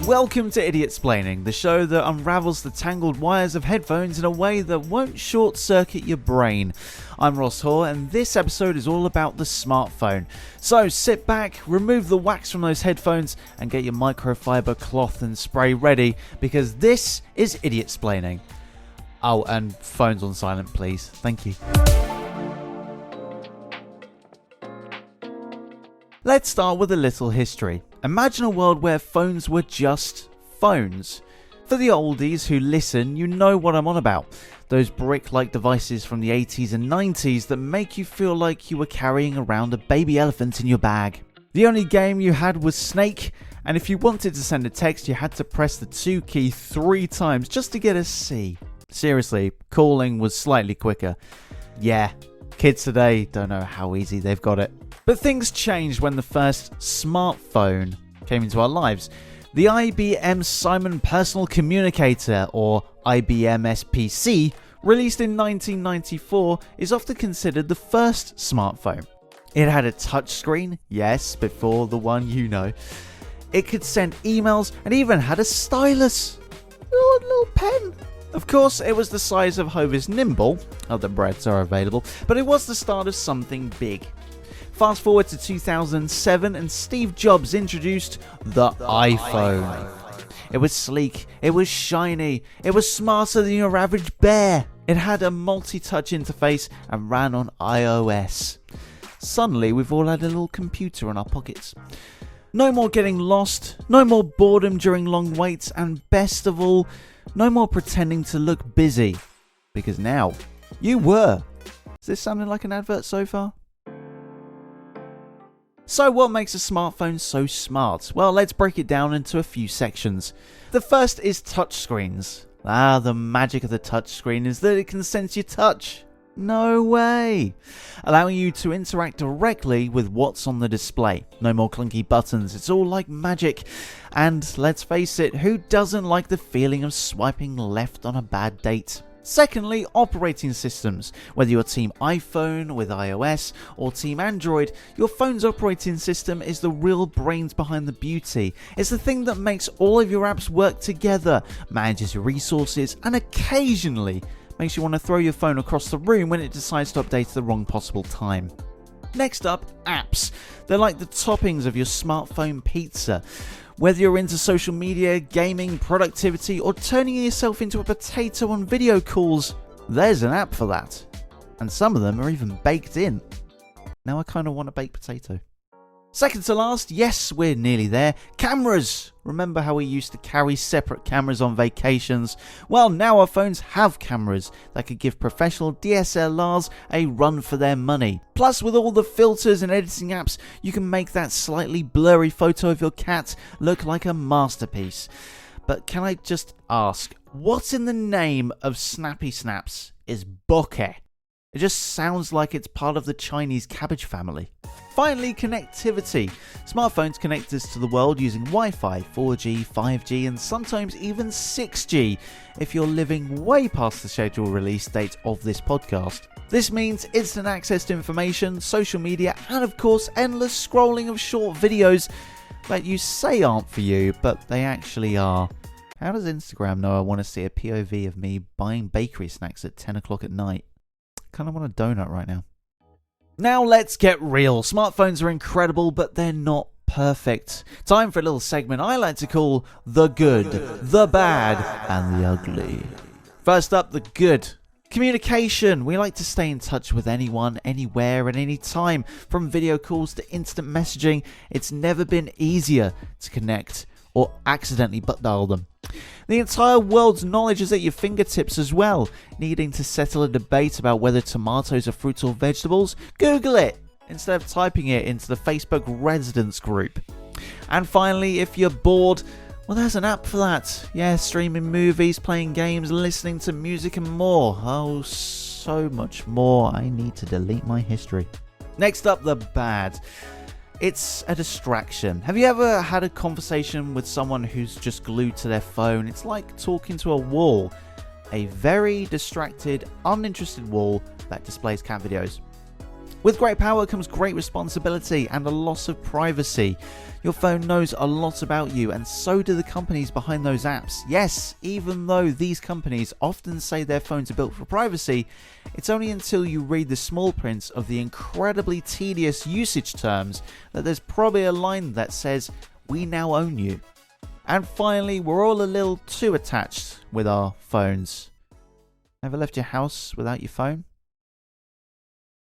Welcome to Idiotsplaining, the show that unravels the tangled wires of headphones in a way that won't short-circuit your brain. I'm Ross Hoare, and this episode is all about the smartphone. So sit back, remove the wax from those headphones, and get your microfiber cloth and spray ready, because this is Idiotsplaining. Oh, and phones on silent, please. Thank you. Let's start with a little history. Imagine a world where phones were just phones. For the oldies who listen, you know what I'm on about. Those brick-like devices from the 80s and 90s that make you feel like you were carrying around a baby elephant in your bag. The only game you had was Snake, and if you wanted to send a text, you had to press the 2 key 3 times just to get a C. Seriously, calling was slightly quicker. Yeah, kids today don't know how easy they've got it. But things changed when the first smartphone came into our lives. The IBM Simon Personal Communicator, or IBM SPC, released in 1994, is often considered the first smartphone. It had a touchscreen, yes, before the one you know. It could send emails and even had a stylus. Little pen. Of course, it was the size of Hovis Nimble. Other breads are available, but it was the start of something big. Fast forward to 2007 and Steve Jobs introduced the iPhone. It was sleek, it was shiny, it was smarter than your average bear. It had a multi-touch interface and ran on iOS. Suddenly we've all had a little computer in our pockets. No more getting lost, no more boredom during long waits, and best of all, no more pretending to look busy. Because now, you were. Is this sounding like an advert so far? So what makes a smartphone so smart? Well, let's break it down into a few sections. The first is touchscreens. The magic of the touchscreen is that it can sense your touch. No way! Allowing you to interact directly with what's on the display. No more clunky buttons, it's all like magic. And let's face it, who doesn't like the feeling of swiping left on a bad date? Secondly, operating systems. Whether you're Team iPhone with iOS or Team Android, your phone's operating system is the real brains behind the beauty. It's the thing that makes all of your apps work together, manages your resources, and occasionally makes you want to throw your phone across the room when it decides to update at the wrong possible time. Next up, apps. They're like the toppings of your smartphone pizza. Whether you're into social media, gaming, productivity, or turning yourself into a potato on video calls, there's an app for that. And some of them are even baked in. Now I kind of want a baked potato. Second to last, yes, we're nearly there. Cameras! Remember how we used to carry separate cameras on vacations? Well, now our phones have cameras that could give professional DSLRs a run for their money. Plus, with all the filters and editing apps, you can make that slightly blurry photo of your cat look like a masterpiece. But can I just ask, what in the name of Snappy Snaps is bokeh? It just sounds like it's part of the Chinese cabbage family. Finally, connectivity. Smartphones connect us to the world using Wi-Fi, 4G, 5G, and sometimes even 6G if you're living way past the scheduled release date of this podcast. This means instant access to information, social media, and of course endless scrolling of short videos that you say aren't for you, but they actually are. How does Instagram know I want to see a POV of me buying bakery snacks at 10 o'clock at night? I kind of want a donut right now. Now let's get real. Smartphones are incredible, but they're not perfect. Time for a little segment I like to call the good, the bad, and the ugly. First up, the good. Communication. We like to stay in touch with anyone, anywhere, at any time. From video calls to instant messaging, it's never been easier to connect or accidentally butt dial them. The entire world's knowledge is at your fingertips as well. Needing to settle a debate about whether tomatoes are fruits or vegetables? Google it instead of typing it into the Facebook residents group. And finally, if you're bored, well, there's an app for that. Yeah, streaming movies, playing games, listening to music and more. Oh, so much more. I need to delete my history. Next up, the bad. It's a distraction. Have you ever had a conversation with someone who's just glued to their phone? It's like talking to a wall. A very distracted, uninterested wall that displays cat videos. With great power comes great responsibility and a loss of privacy. Your phone knows a lot about you, and so do the companies behind those apps. Yes, even though these companies often say their phones are built for privacy, it's only until you read the small print of the incredibly tedious usage terms that there's probably a line that says, "We now own you." And finally, we're all a little too attached with our phones. Ever left your house without your phone?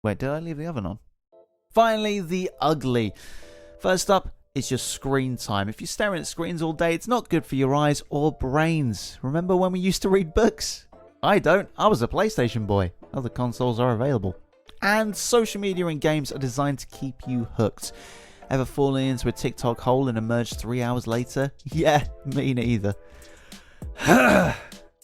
Wait, did I leave the oven on? Finally, the ugly. First up is your screen time. If you're staring at screens all day, it's not good for your eyes or brains. Remember when we used to read books? I don't. I was a PlayStation boy. Other consoles are available. And social media and games are designed to keep you hooked. Ever fallen into a TikTok hole and emerged 3 hours later? Yeah, me neither.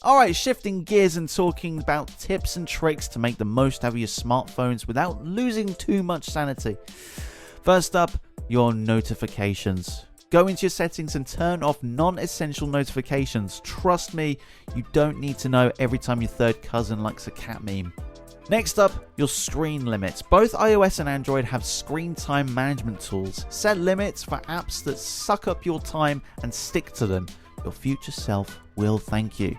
Alright, shifting gears and talking about tips and tricks to make the most out of your smartphones without losing too much sanity. First up, your notifications. Go into your settings and turn off non-essential notifications. Trust me, you don't need to know every time your third cousin likes a cat meme. Next up, your screen limits. Both iOS and Android have screen time management tools. Set limits for apps that suck up your time and stick to them. Your future self will thank you.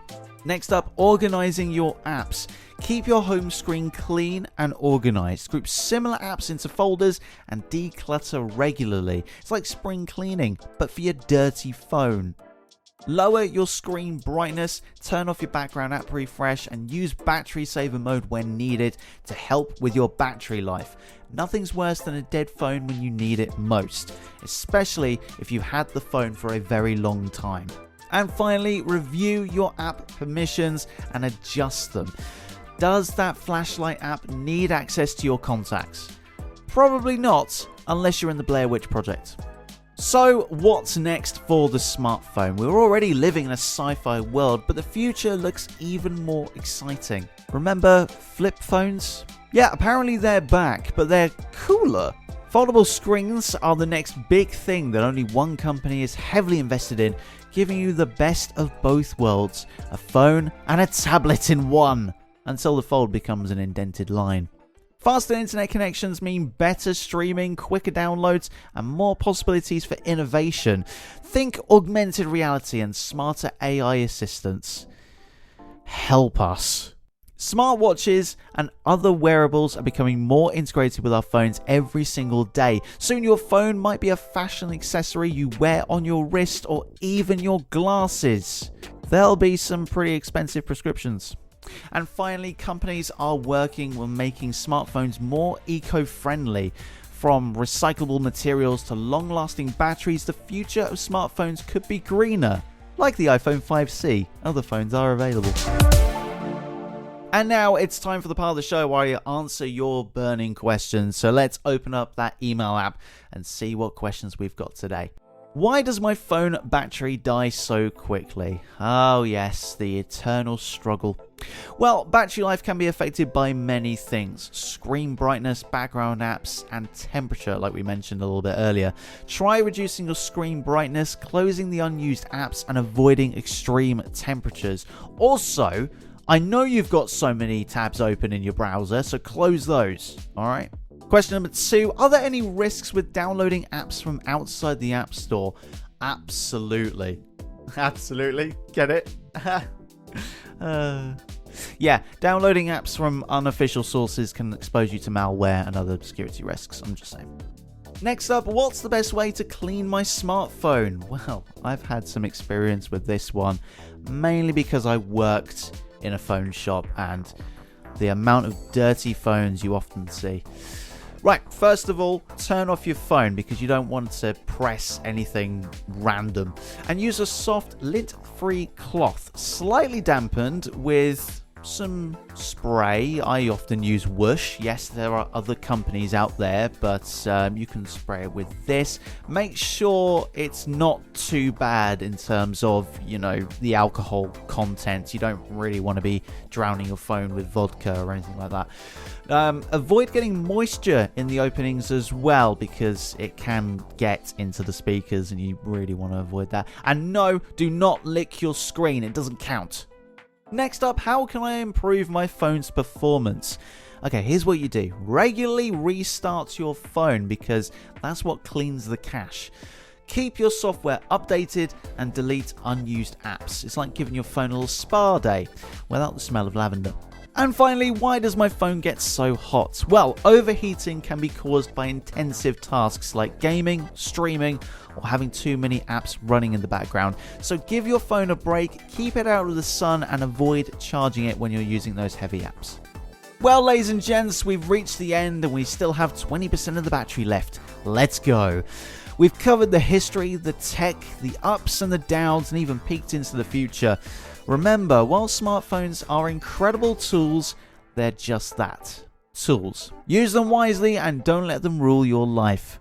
Next up, organizing your apps. Keep your home screen clean and organized. Group similar apps into folders and declutter regularly. It's like spring cleaning, but for your dirty phone. Lower your screen brightness, turn off your background app refresh, and use battery saver mode when needed to help with your battery life. Nothing's worse than a dead phone when you need it most, especially if you had the phone for a very long time. And finally, review your app permissions and adjust them. Does that flashlight app need access to your contacts? Probably not, unless you're in the Blair Witch Project. So, what's next for the smartphone? We're already living in a sci-fi world, but the future looks even more exciting. Remember flip phones? Yeah, apparently they're back, but they're cooler. Foldable screens are the next big thing that only one company is heavily invested in, giving you the best of both worlds, a phone and a tablet in one, until the fold becomes an indented line. Faster internet connections mean better streaming, quicker downloads, and more possibilities for innovation. Think augmented reality and smarter AI assistants. Help us. Smartwatches and other wearables are becoming more integrated with our phones every single day. Soon your phone might be a fashion accessory you wear on your wrist or even your glasses. There'll be some pretty expensive prescriptions. And finally, companies are working on making smartphones more eco-friendly. From recyclable materials to long-lasting batteries, the future of smartphones could be greener. Like the iPhone 5C, other phones are available. And now it's time for the part of the show where I answer your burning questions. So let's open up that email app and see what questions we've got today. Why does my phone battery die so quickly? Oh yes, the eternal struggle. Well, battery life can be affected by many things. Screen brightness, background apps, and temperature, like we mentioned a little bit earlier. Try reducing your screen brightness, closing the unused apps, and avoiding extreme temperatures. Also, I know you've got so many tabs open in your browser, so close those, alright? Question number 2, are there any risks with downloading apps from outside the App Store? Absolutely. Absolutely. Get it? Yeah, downloading apps from unofficial sources can expose you to malware and other security risks, I'm just saying. Next up, what's the best way to clean my smartphone? Well, I've had some experience with this one, mainly because I worked in a phone shop and the amount of dirty phones you often see. Right, first of all, turn off your phone because you don't want to press anything random. And use a soft, lint-free cloth, slightly dampened with some spray. I often use Whoosh. Yes, there are other companies out there, but you can spray it with this. Make sure it's not too bad in terms of, the alcohol content. You don't really want to be drowning your phone with vodka or anything like that. Avoid getting moisture in the openings as well, because it can get into the speakers and you really want to avoid that. And no, do not lick your screen. It doesn't count. Next up, how can I improve my phone's performance? Okay, here's what you do. Regularly restart your phone because that's what cleans the cache. Keep your software updated and delete unused apps. It's like giving your phone a little spa day without the smell of lavender. And finally, why does my phone get so hot? Well, overheating can be caused by intensive tasks like gaming, streaming, or having too many apps running in the background. So give your phone a break, keep it out of the sun, and avoid charging it when you're using those heavy apps. Well, ladies and gents, we've reached the end and we still have 20% of the battery left. Let's go. We've covered the history, the tech, the ups and the downs, and even peeked into the future. Remember, while smartphones are incredible tools, they're just that. Tools. Use them wisely and don't let them rule your life.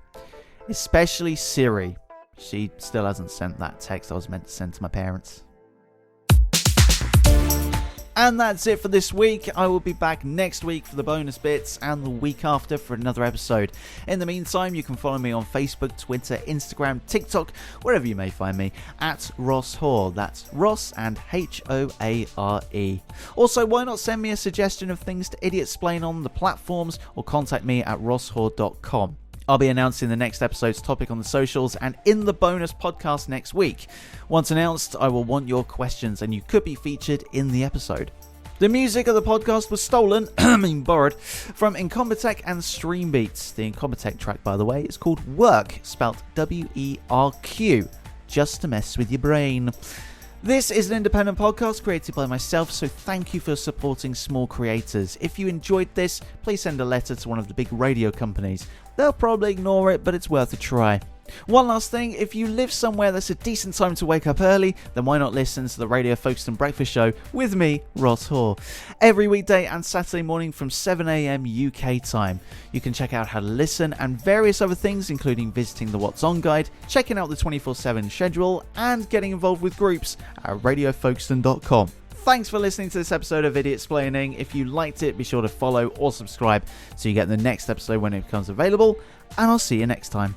Especially Siri. She still hasn't sent that text I was meant to send to my parents. And that's it for this week. I will be back next week for the bonus bits and the week after for another episode. In the meantime, you can follow me on Facebook, Twitter, Instagram, TikTok, wherever you may find me, at Ross Hoare. That's Ross and Hoare. Also, why not send me a suggestion of things to Idiotsplain on the platforms or contact me at rosshoare.com. I'll be announcing the next episode's topic on the socials and in the bonus podcast next week. Once announced, I will want your questions and you could be featured in the episode. The music of the podcast was stolen, borrowed, from Incompetech and Streambeats. The Incompetech track, by the way, is called Werq, spelt W-E-R-Q, just to mess with your brain. This is an independent podcast created by myself, so thank you for supporting small creators. If you enjoyed this, please send a letter to one of the big radio companies. They'll probably ignore it, but it's worth a try. One last thing, if you live somewhere that's a decent time to wake up early, then why not listen to the Radio Folkestone Breakfast Show with me, Ross Hoare, every weekday and Saturday morning from 7 a.m. UK time. You can check out how to listen and various other things, including visiting the What's On guide, checking out the 24/7 schedule, and getting involved with groups at radiofolkstone.com. Thanks for listening to this episode of Idiotsplaining. If you liked it, be sure to follow or subscribe so you get the next episode when it becomes available, and I'll see you next time.